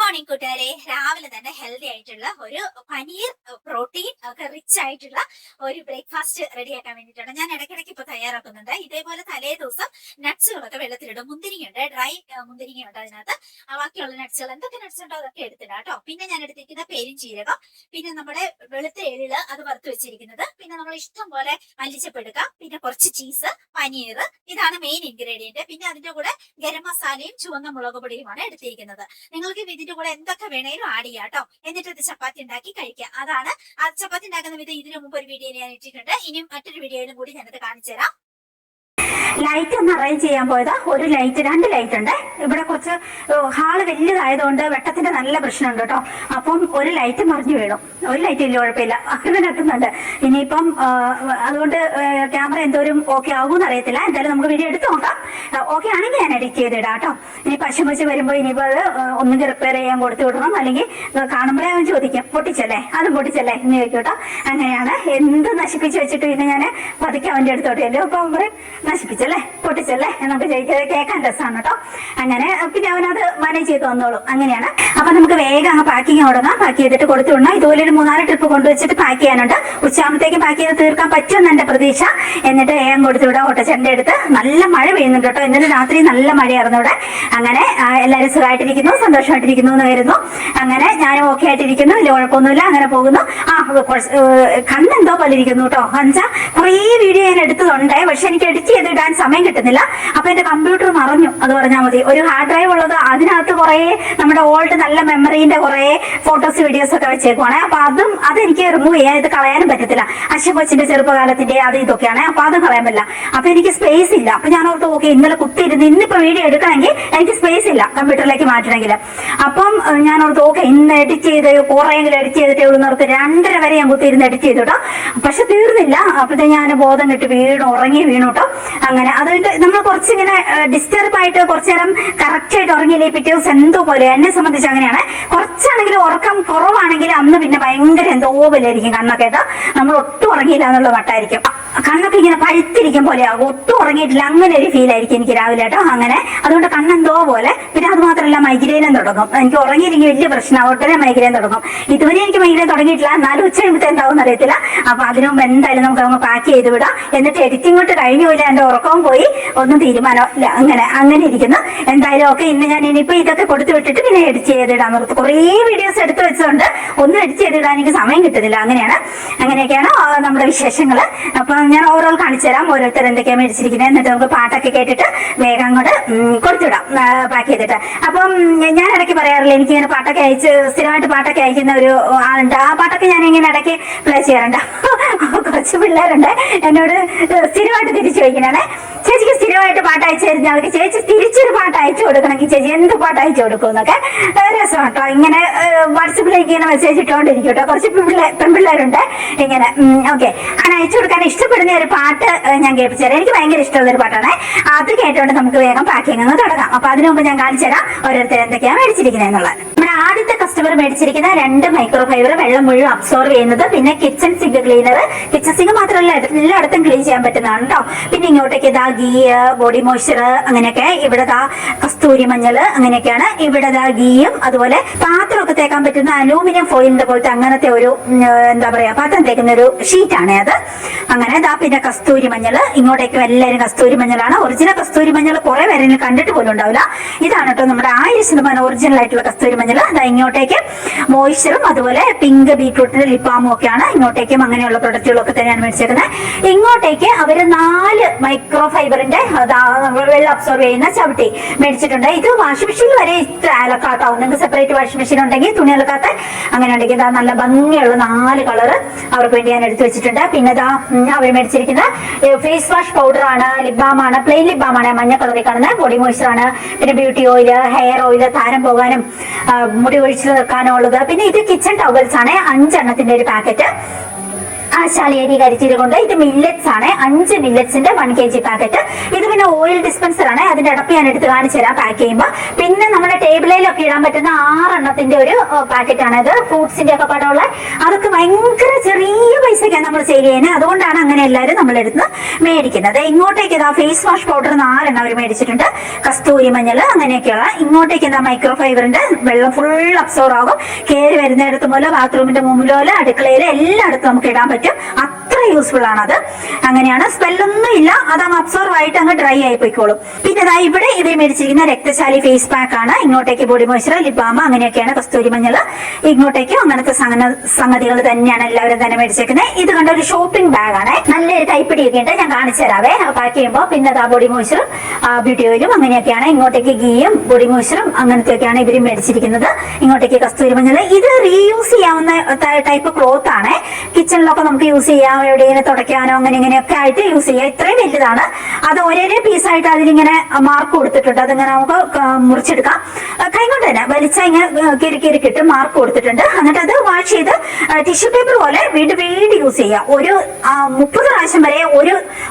Morning കൂട്ടുകാരെ, രാവിലെ തന്നെ ഹെൽത്തി ആയിട്ടുള്ള ഒരു പനീർ പ്രോട്ടീൻ ഒക്കെ റിച്ച് ആയിട്ടുള്ള ഒരു ബ്രേക്ക്ഫാസ്റ്റ് റെഡിയാക്കാൻ വേണ്ടിയിട്ടാണ് ഞാൻ ഇടയ്ക്കിടയ്ക്ക് ഇപ്പൊ തയ്യാറാക്കുന്നുണ്ട്. ഇതേപോലെ തലേ ദിവസം നട്ട്സുകളൊക്കെ വെള്ളത്തിലിടും. മുന്തിരിങ്ങയുണ്ട്, ഡ്രൈ മുന്തിരിങ്ങയുണ്ട് അതിനകത്ത്. ബാക്കിയുള്ള നട്ട്സുകൾ എന്തൊക്കെ നട്ട്സ് ഉണ്ടോ അതൊക്കെ എടുത്തിടാം കേട്ടോ. പിന്നെ ഞാൻ എടുത്തിരിക്കുന്ന പെരിഞ്ചീരകം, പിന്നെ നമ്മുടെ വെളുത്ത എള്ള് അത് വറുത്ത് വെച്ചിരിക്കുന്നത്, പിന്നെ നമ്മൾ ഇഷ്ടം പോലെ മല്ലിച്ചപ്പെടുക്കുക, പിന്നെ കുറച്ച് ചീസ്, പനീർ, ഇതാണ് മെയിൻ ഇൻഗ്രീഡിയന്റ്. പിന്നെ അതിന്റെ കൂടെ ഗരം മസാലയും ചുവന്ന മുളക് പൊടിയുമാണ് എടുത്തിരിക്കുന്നത്. നിങ്ങൾക്ക് ഇതിന്റെ കൂടെ എന്തൊക്കെ വേണേലും ആഡ് ചെയ്യാം കേട്ടോ. എന്നിട്ട് ഇത് ചപ്പാത്തി ഉണ്ടാക്കി കഴിക്കാം. അതാണ് ആ ചപ്പാത്തി ഉണ്ടാക്കുന്ന വിധം ഇതിനു മുമ്പ് ഒരു വീഡിയോ ഞാൻ ഇട്ടിട്ടുണ്ട്. ഇനിയും മറ്റൊരു വീഡിയോയിലും കൂടി ഞാനത് കാണിച്ചു തരാം. ലൈറ്റ് ഒന്ന് അറേഞ്ച് ചെയ്യാൻ പോയതാ. ഒരു ലൈറ്റ്, 2 ലൈറ്റ് ഉണ്ട്. ഇവിടെ കുറച്ച് ഹാള് വലിയതായതുകൊണ്ട് വെട്ടത്തിന്റെ നല്ല പ്രശ്നമുണ്ട് കേട്ടോ. അപ്പം ഒരു ലൈറ്റ് മറിഞ്ഞു വീഴും. ഒരു ലൈറ്റ് ഇല്ല, കുഴപ്പമില്ല, അങ്ങനെ എത്തുന്നുണ്ട്. ഇനിയിപ്പം അതുകൊണ്ട് ക്യാമറ എന്തോരം ഓക്കെ ആകുമെന്ന് അറിയത്തില്ല. എന്തായാലും നമുക്ക് വീഡിയോ എടുത്ത് നോക്കാം. ഓക്കെ ആണെങ്കിൽ ഞാൻ എഡിറ്റ് ചെയ്തിടാം കേട്ടോ. ഇനി പശുമച്ച് വരുമ്പോൾ ഇനിയിപ്പോൾ അത് ഒന്നുകിൽ റിപ്പയർ ചെയ്യാൻ കൊടുത്തു വിടണം, അല്ലെങ്കിൽ കാണുമ്പോഴേ അവൻ ചോദിക്കും പൊട്ടിച്ചല്ലേ, അതും പൊട്ടിച്ചല്ലേ എന്ന് ചോദിക്കും കേട്ടോ. അങ്ങനെയാണ്. എന്ത് നശിപ്പിച്ച് വെച്ചിട്ട് പിന്നെ ഞാൻ പതുക്കെ അവൻ്റെ അടുത്തോട്ട് ചെല്ലും. അപ്പൊ അവൻ നശിപ്പിച്ചല്ലേ, പൊട്ടിച്ചല്ലേ എന്നൊക്കെ ചോദിച്ചത് കേൾക്കാൻ രസമാണ് കേട്ടോ. അങ്ങനെ പിന്നെ അവനത് മാനേജ് ചെയ്ത് വന്നോളും. അങ്ങനെയാണ്. അപ്പൊ നമുക്ക് വേഗം അങ്ങ് പാക്കിങ് തുടങ്ങാം. പാക്ക് ചെയ്തിട്ട് കൊടുത്തു വിടണം. ഇതുപോലെ ഒരു 3-4 ട്രിപ്പ് കൊണ്ടുവച്ചിട്ട് പാക്ക് ചെയ്യാനുണ്ട്. ഉച്ചയാകുമ്പോഴത്തേക്ക് പാക്ക് ചെയ്ത് തീർക്കാൻ പറ്റുമെന്ന് എന്റെ പ്രതീക്ഷ. എന്നിട്ട് വേഗം കൊടുത്തു വിടാം. ഓട്ടച്ചണ്ട എടുത്ത് നല്ല മഴ പെയ്യുന്നുണ്ട് കേട്ടോ. ഇന്നലെ രാത്രി നല്ല മഴയായിരുന്നു ഇവിടെ. അങ്ങനെ എല്ലാവരും സുഖമായിട്ടിരിക്കുന്നു, സന്തോഷമായിട്ടിരിക്കുന്നു എന്ന് വരുന്നു. അങ്ങനെ ഞാനും ഓക്കെ ആയിട്ടിരിക്കുന്നു, വലിയ കുഴപ്പമൊന്നുമില്ല, അങ്ങനെ പോകുന്നു. കണ്ണെന്തോ പോലെ ഇരിക്കുന്നു കേട്ടോ. എന്നുവെച്ചാൽ കുറേ വീഡിയോ ഞാൻ എടുത്തതുണ്ട്, പക്ഷെ എനിക്ക് എഡിറ്റ് ചെയ്തിടാൻ സമയം കിട്ടുന്നില്ല. അപ്പൊ എന്റെ കമ്പ്യൂട്ടർ നിറഞ്ഞു, അത് പറഞ്ഞാൽ മതി. ഒരു ഹാർഡ് ഡ്രൈവ് ഉള്ളത്, അതിനകത്ത് കുറെ നമ്മുടെ ഓൾഡ് നല്ല മെമ്മറീന്റെ കുറെ ഫോട്ടോസ് വീഡിയോസ് ഒക്കെ വെച്ചേക്കുവാണ്. അപ്പൊ അതെനിക്ക് റിമൂവ് ചെയ്യാൻ, ഇത് കളയാനും പറ്റത്തില്ല. അശ്വകൊച്ചിന്റെ ചെറുപ്പകാലത്തിന്റെ അത് ഇതൊക്കെയാണ്. അപ്പൊ അത് കളയാൻ പറ്റില്ല. അപ്പൊ എനിക്ക് സ്പേസ് ഇല്ല. അപ്പൊ ഞാൻ ഓർത്ത് ഓക്കെ ഇന്നലെ കുത്തിയിരുന്ന് ഇന്നിപ്പോ വീഡിയോ എടുക്കണമെങ്കിൽ എനിക്ക് സ്പേസ് ഇല്ല കമ്പ്യൂട്ടറിലേക്ക് മാറ്റണമെങ്കിൽ. അപ്പം ഞാൻ ഓർത്ത് ഓക്കെ ഇന്ന് എഡിറ്റ് ചെയ്ത് കുറെയെങ്കിലും എഡിറ്റ് ചെയ്തിട്ടേ ഉള്ളൂ നിർത്തി 2:30 വരെ ഞാൻ കുത്തിയിരുന്ന് എഡിറ്റ് ചെയ്തു കേട്ടോ. പക്ഷെ തീർന്നില്ല. അപ്പോഴത്തെ ഞാൻ ബോധം കിട്ടി ഉറങ്ങി വീണു കേട്ടോ. അങ്ങനെ അതുകൊണ്ട് നമ്മൾ കുറച്ചിങ്ങനെ ഡിസ്റ്റർബ് ആയിട്ട് കുറച്ചു നേരം കറക്റ്റ് ആയിട്ട് ഉറങ്ങിയില്ലേ പിറ്റേ ദിവസം എന്തോ പോലെ. എന്നെ സംബന്ധിച്ച് അങ്ങനെയാണ്. കുറച്ചാണെങ്കിലും ഉറക്കം കുറവാണെങ്കിൽ അന്ന് പിന്നെ ഭയങ്കര എന്തോ പോലെയായിരിക്കും കണ്ണൊക്കെ കേട്ടോ. നമ്മൾ ഒട്ടും ഉറങ്ങിയില്ല എന്നുള്ള മട്ടായിരിക്കും. കണ്ണൊക്കെ ഇങ്ങനെ പഴുത്തിരിക്കും പോലെയാകും. ഒട്ടും ഉറങ്ങിയിട്ടില്ല, അങ്ങനെ ഒരു ഫീൽ ആയിരിക്കും എനിക്ക് രാവിലെ കേട്ടോ. അങ്ങനെ അതുകൊണ്ട് കണ്ണെന്തോ പോലെ. പിന്നെ അത് മാത്രമല്ല മൈഗ്രെയിനും തുടങ്ങും. എനിക്ക് ഉറങ്ങിയില്ലെങ്കിൽ വലിയ പ്രശ്നമാണ്. ഒട്ടനെ മൈഗ്രെയിൻ തുടങ്ങും. ഇതുവരെ എനിക്ക് മൈഗ്രെയിൻ തുടങ്ങിയിട്ടില്ല. 4 ഉച്ച കഴിയുമ്പോൾ എന്താവും അറിയത്തില്ല. അപ്പൊ അതിനു മുമ്പ് എന്തായാലും നമുക്ക് അങ്ങ് പാക്ക് ചെയ്ത് വിടാം. എന്നിട്ട് എഡിറ്റിംഗ് കൊണ്ട് കഴിഞ്ഞു പോയില്ല, എന്റെ ഉറക്കവും പോയി, ഒന്നും തീരുമാനമില്ല. അങ്ങനെ ഇരിക്കുന്നു. എന്തായാലും ഓക്കെ. ഇനിയിപ്പോ ഇതൊക്കെ കൊടുത്തു വിട്ടിട്ട് പിന്നെ എഡിറ്റ് ചെയ്തിടാൻ നിർത്തും. കുറേ വീഡിയോസ് എടുത്തു വെച്ചതുകൊണ്ട് ഒന്നും എഡിറ്റ് ചെയ്തിടാൻ എനിക്ക് സമയം കിട്ടുന്നില്ല. അങ്ങനെയൊക്കെയാണ് നമ്മുടെ വിശേഷങ്ങൾ. അപ്പൊ ഞാൻ ഓവറോൾ കാണിച്ചു തരാം ഓരോരുത്തർ എന്തൊക്കെയാണ് മേടിച്ചിരിക്കുന്നത്. എന്നിട്ട് നമുക്ക് പാട്ടൊക്കെ കേട്ടിട്ട് വേഗം അങ്ങോട്ട് കൊടുത്തുവിടാം പാക്ക് ചെയ്തിട്ട്. അപ്പം ഞാൻ ഇടയ്ക്ക് പറയാറില്ല, എനിക്ക് ഇങ്ങനെ പാട്ടൊക്കെ സ്ഥിരമായിട്ട് പാട്ടൊക്കെ അയക്കുന്ന ഒരു ആളുണ്ട്. ആ പാട്ടൊക്കെ ഞാൻ ഇങ്ങനെ ഇടയ്ക്ക് പ്ലേ ചെയ്യാറുണ്ട്. കുറച്ച് പിള്ളേരുണ്ട് എന്നോട് സ്ഥിരമായിട്ട് തിരിച്ചു ചോദിക്കണേ, ചേച്ചിക്ക് സ്ഥിരമായിട്ട് പാട്ട് അയച്ചു തരുന്ന ആൾക്ക് ചേച്ചി തിരിച്ചൊരു പാട്ട് അയച്ചു കൊടുക്കണമെങ്കിൽ ചേച്ചി എന്ത് പാട്ട് അയച്ചു കൊടുക്കും എന്നൊക്കെ. രസം കേട്ടോ. ഇങ്ങനെ വാട്സപ്പിലേക്ക് ഇങ്ങനെ മെസ്സേജ് ഇട്ടുകൊണ്ടിരിക്കും കേട്ടോ. കുറച്ച് പെൺപിള്ളേരുണ്ട് ഇങ്ങനെ. ഓക്കെ, അങ്ങനെ അയച്ചു കൊടുക്കാൻ ഇഷ്ടപ്പെടുന്ന ഒരു പാട്ട് ഞാൻ കേൾപ്പിച്ചു തരാം. എനിക്ക് ഭയങ്കര ഇഷ്ടമുള്ള ഒരു പാട്ടാണ്. അത് കേട്ടോണ്ട് നമുക്ക് വേഗം പാക്കിങ് അങ്ങ് തുടങ്ങാം. അപ്പൊ അതിനു മുമ്പ് ഞാൻ കാണിച്ചു തരാം ഓരോരുത്തർ എന്തൊക്കെയാണ് മേടിച്ചിരിക്കുന്നത് എന്നുള്ളത്. നമ്മുടെ ആദ്യത്തെ കസ്റ്റമർ മേടിച്ചിരിക്കുന്ന 2 മൈക്രോ ഫൈബർ, വെള്ളം മുഴുവൻ അബ്സോർവ് ചെയ്യുന്നത്. പിന്നെ kitchen sink cleaner. Kitchen sink മാത്രമല്ല എല്ലായിടത്തും ക്ലീൻ ചെയ്യാൻ പറ്റുന്നതാണ് കേട്ടോ. പിന്നെ ഇങ്ങോട്ടേക്ക് ഇതാ ഗീ, ബോഡി മോയ്സ്ചർ, അങ്ങനെയൊക്കെ. ഇവിടെ ദാ കസ്തൂരി മഞ്ഞൾ, അങ്ങനെയൊക്കെയാണ്. ഇവിടെ ദാ ഗീയും അതുപോലെ പാത്രമൊക്കെ തേക്കാൻ പറ്റുന്ന അലൂമിനിയം ഫോയിലിന്റെ പോലത്തെ അങ്ങനത്തെ ഒരു എന്താ പറയാ പാത്രം തേക്കുന്ന ഒരു ഷീറ്റാണ് അത്. അങ്ങനെ ദാ പിന്നെ കസ്തൂരി മഞ്ഞൾ. ഇങ്ങോട്ടേക്കും എല്ലാവരും കസ്തൂരി മഞ്ഞളാണ്. ഒറിജിനൽ കസ്തൂരി മഞ്ഞൾ കുറെ പേരെ കണ്ടിട്ട് പോലും ഉണ്ടാവില്ല. ഇതാണ് കേട്ടോ നമ്മുടെ 1000% ഒറിജിനൽ ആയിട്ടുള്ള കസ്തൂരി മഞ്ഞൾ. അതാ ഇങ്ങോട്ടേക്ക് മോയ്സ്ചറും അതുപോലെ പിങ്ക് ബീട്രൂട്ടിന്റെ ലിപ്പാമും ഒക്കെയാണ്. ഇങ്ങോട്ടേക്കും അങ്ങനെയുള്ള പ്രൊഡക്റ്റുകളൊക്കെ തന്നെയാണ് മേടിച്ചേക്കുന്നത്. ഇങ്ങോട്ടേക്ക് അവര് 4 മൈക്രോ ഫൈബറിന്റെ വെള്ളം അബ്സോർവ് ചെയ്യുന്ന ചവിട്ടി മേടിച്ചിട്ടുണ്ട്. ഇത് വാഷിംഗ് മെഷീനിൽ വരെ ഇത്ര അലക്കാട്ടാവും. നിങ്ങൾക്ക് സെപ്പറേറ്റ് വാഷിംഗ് മെഷീൻ ഉണ്ടെങ്കിൽ തുണി അലക്കാത്ത അങ്ങനെ ഉണ്ടെങ്കിൽ ഇതാ നല്ല ഭംഗിയുള്ള 4 കളർ അവർക്ക് വേണ്ടി ഞാൻ എടുത്തു വെച്ചിട്ടുണ്ട്. പിന്നെ ഇതാ അവർ മേടിച്ചിരിക്കുന്ന ഫേസ് വാഷ് പൗഡർ ആണ്, ലിബാമാണ്, പ്ലെയിൻ ലിബാമാണ്, മഞ്ഞ കളറിൽ കാണുന്നത്. ബോഡി മോയ്സ്ചർ ആണ്. പിന്നെ ബ്യൂട്ടി ഓയിൽ, ഹെയർ ഓയിൽ, താരം പോകാനും മുടി ഒഴിച്ചു നിർക്കാനും ഉള്ളത്. പിന്നെ ഇത് കിച്ചൺ ടവൽസ് ആണ്, 5 എണ്ണത്തിന്റെ ഒരു പാക്കറ്റ്. ആശാളി അരി കരിച്ചിരികൊണ്ട്. ഇത് മില്ലറ്റ്സ് ആണ്, 5 മില്ലറ്റ്സിന്റെ 1 kg പാക്കറ്റ്. ഇത് പിന്നെ ഓയിൽ ഡിസ്പെൻസർ ആണ്, അതിന്റെ അടപ്പ് ഞാൻ എടുത്ത് കാണിച്ചു തരാം പാക്ക് ചെയ്യുമ്പോൾ. പിന്നെ നമ്മുടെ ടേബിളിലൊക്കെ ഇടാൻ പറ്റുന്ന 6 എണ്ണത്തിന്റെ ഒരു പാക്കറ്റ് ആണ് ഇത്, ഫ്രൂട്ട്സിന്റെ ഒക്കെ പടമുള്ള. അതൊക്കെ ഭയങ്കര ചെറിയ പൈസക്കാണ് നമ്മൾ സെയിൽ ചെയ്യുന്നത്, അതുകൊണ്ടാണ് അങ്ങനെ എല്ലാവരും നമ്മളെടുത്ത് മേടിക്കുന്നത്. ഇങ്ങോട്ടേക്ക് ഇതാ ഫേസ് വാഷ് പൗഡർ 4 എണ്ണം അവർ മേടിച്ചിട്ടുണ്ട്, കസ്തൂരി മഞ്ഞൾ അങ്ങനെയൊക്കെയുള്ള. ഇങ്ങോട്ടേക്ക് എന്താ മൈക്രോ ഫൈബറിന്റെ വെള്ളം ഫുൾ അബ്സോർവ് ആകും, കയറി വരുന്നിടത്ത് പോലെ ബാത്റൂമിന്റെ മുമ്പിലോല അടുക്കളയിൽ എല്ലായിടത്തും നമുക്ക് ഇടാൻ പറ്റും. അത്ര യൂസ്ഫുൾ ആണത്. അങ്ങനെയാണ്, സ്മെല്ലൊന്നും ഇല്ല, അതങ്ങ് അബ്സോർവ് ആയിട്ട് അങ്ങ് ഡ്രൈ ആയി പോയിക്കോളും. പിന്നെ ഇതാ ഇവിടെ ഇവർ മേടിച്ചിരിക്കുന്ന രക്തശാലി ഫേസ് പാക്ക് ആണ്. ഇങ്ങോട്ടേക്ക് ബോഡി മോയ്സ്ചർ, ലിപ് ബാം അങ്ങനെയൊക്കെയാണ്, കസ്തൂരി മഞ്ഞൾ ഇങ്ങോട്ടേക്ക് അങ്ങനത്തെ സംഗതികൾ തന്നെയാണ് എല്ലാവരും തന്നെ മേടിച്ചേക്കുന്നത്. ഇത് കണ്ട ഒരു ഷോപ്പിംഗ് ബാഗ് ആണ്, നല്ലൊരു കൈപ്പിടിയൊക്കെ ഉണ്ട്, ഞാൻ കാണിച്ചു തരാവേ പാക്ക് ചെയ്യുമ്പോൾ. പിന്നെ ഇതാ ബോഡി മോയ്സ്ചറും ബ്യൂട്ടി ഓയിലും അങ്ങനെയൊക്കെയാണ്. ഇങ്ങോട്ടേക്ക് ഗീയും ബോഡി മോയ്സ്ചറും അങ്ങനത്തെയൊക്കെയാണ് ഇവരും മേടിച്ചിരിക്കുന്നത്. ഇങ്ങോട്ടേക്ക് കസ്തൂരി മഞ്ഞൾ. ഇത് റീയൂസ് ചെയ്യാവുന്ന ടൈപ്പ് ക്ലോത്ത് ആണ്, കിച്ചണിലൊക്കെ നമുക്ക് യൂസ് ചെയ്യാം, എവിടെയെങ്കിലും തുടയ്ക്കാനോ അങ്ങനെ ഇങ്ങനെയൊക്കെ ആയിട്ട് യൂസ് ചെയ്യാം. ഇത്രയും വലുതാണ്, അത് ഒരേ പീസായിട്ട് അതിലിങ്ങനെ മാർക്ക് കൊടുത്തിട്ടുണ്ട്, അതിങ്ങനെ നമുക്ക് മുറിച്ചെടുക്കാം. കൈകൊണ്ട് തന്നെ വലിച്ചാൽ ഇങ്ങനെ കിറുക്കി കിട്ടും, മാർക്ക് കൊടുത്തിട്ടുണ്ട്. എന്നിട്ട് അത് വാഷ് ചെയ്ത് ടിഷ്യൂ പേപ്പർ പോലെ വീണ്ടും യൂസ് ചെയ്യാം. ഒരു 30 പ്രാവശ്യം വരെ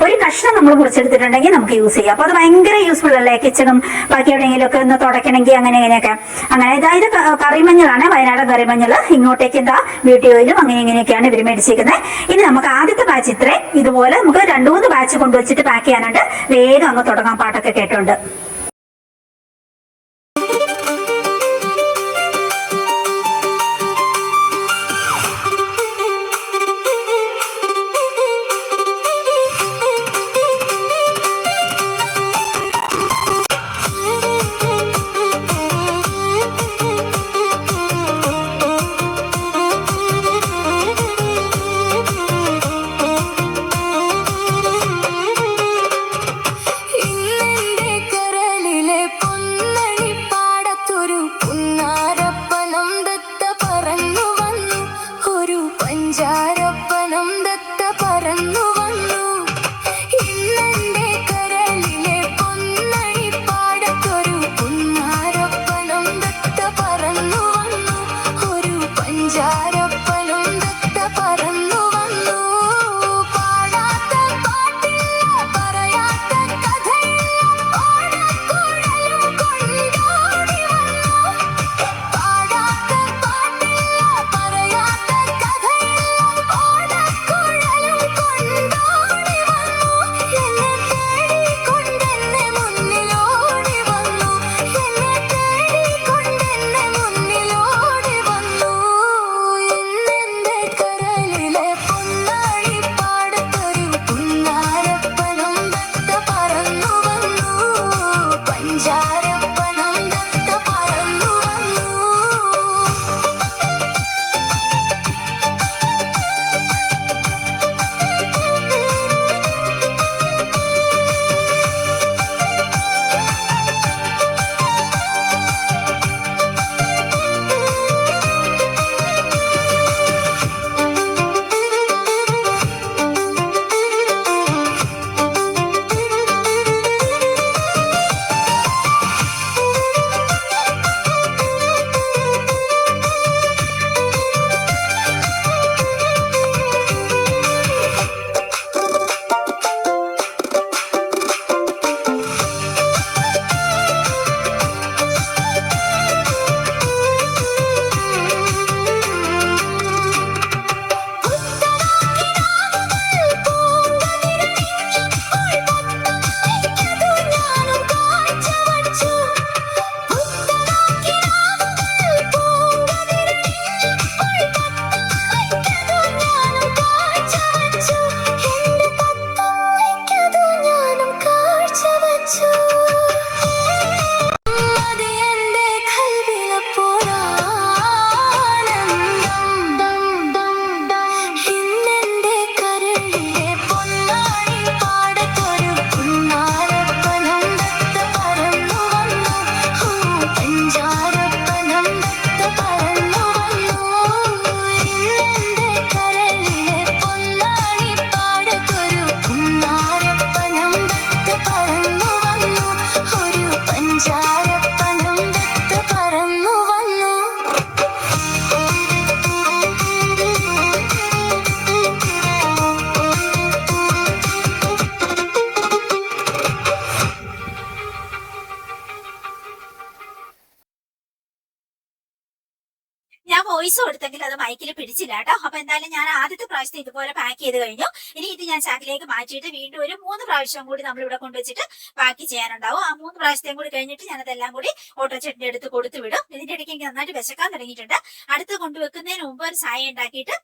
ഒരു കഷ്ണം നമ്മൾ മുറിച്ചെടുത്തിട്ടുണ്ടെങ്കിൽ നമുക്ക് യൂസ് ചെയ്യാം. അപ്പൊ അത് ഭയങ്കര യൂസ്ഫുൾ അല്ലേ, കിച്ചണും ബാക്കി എവിടെയെങ്കിലും ഒക്കെ ഒന്ന് തുടയ്ക്കണമെങ്കിൽ അങ്ങനെ ഇങ്ങനെയൊക്കെ. അങ്ങനെ ഇതായത് കറിമഞ്ഞളാണ്, വയനാടൻ കറിമഞ്ഞൾ. ഇങ്ങോട്ടേക്ക് എന്താ ബ്യൂട്ടി ഓയിലും അങ്ങനെ ഇങ്ങനെയൊക്കെയാണ് ഇവർ മേടിച്ചിരിക്കുന്നത്. ഇനി നമുക്ക് ആദ്യത്തെ ബാച്ച് ഇത്രയും, ഇതുപോലെ നമുക്ക് 2-3 ബാച്ച് കൊണ്ടുവച്ചിട്ട് പാക്ക് ചെയ്യാനുണ്ട്. വേഗം അങ്ങ് തുടങ്ങാൻ, പാട്ടൊക്കെ കേട്ടോണ്ട്. ഇന്നെന്റെ കര ഞാൻ വോയിസ് കൊടുത്തെങ്കിൽ അത് മൈക്കിൽ പിടിച്ചില്ല കേട്ടോ. അപ്പൊ എന്തായാലും ഞാൻ ആദ്യത്തെ പ്രാവശ്യത്തെ ഇതുപോലെ പാക്ക് ചെയ്ത് കഴിഞ്ഞു. ഇനി ഇത് ഞാൻ ചാക്കിലേക്ക് മാറ്റിയിട്ട് വീണ്ടും ഒരു 3 പ്രാവശ്യം കൂടി നമ്മൾ ഇവിടെ കൊണ്ടുവച്ചിട്ട് പാക്ക് ചെയ്യാനുണ്ടാവും. ആ 3 പ്രാവശ്യത്തെയും കൂടി കഴിഞ്ഞിട്ട് ഞാൻ അതെല്ലാം കൂടി ഓട്ടോ ചേട്ടന്റെ അടുത്ത് കൊടുത്തു വിടും. ഇതിന്റെ ഇടയ്ക്ക് എനിക്ക് നന്നായിട്ട് വിശക്കാൻ തുടങ്ങിയിട്ടുണ്ട്. അടുത്ത് കൊണ്ടുവെക്കുന്നതിന് മുമ്പ് ഒരു ചായ ഉണ്ടാക്കിയിട്ട്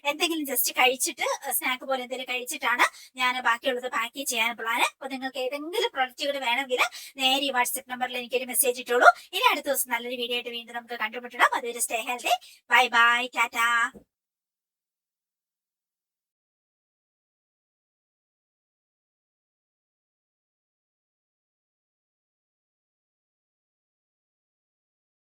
എന്തെങ്കിലും ജസ്റ്റ് കഴിച്ചിട്ട് സ്നാക്ക് പോലെ എന്തെങ്കിലും കഴിച്ചിട്ടാണ് ഞാൻ ബാക്കിയുള്ളത് പാക്ക് ചെയ്യാൻ പ്ലാൻ. അപ്പൊ നിങ്ങൾക്ക് ഏതെങ്കിലും പ്രൊഡക്റ്റുകൾ വേണമെങ്കിൽ നേരെ ഈ വാട്സ്ആപ്പ് നമ്പറിൽ എനിക്കൊരു മെസ്സേജ് ഇട്ടോളൂ. ഇനി അടുത്ത ദിവസം നല്ലൊരു വീഡിയോ ആയിട്ട് വീണ്ടും നമുക്ക് കണ്ടുമുട്ടണം. അതൊരു stay healthy. Bye bye, Tata.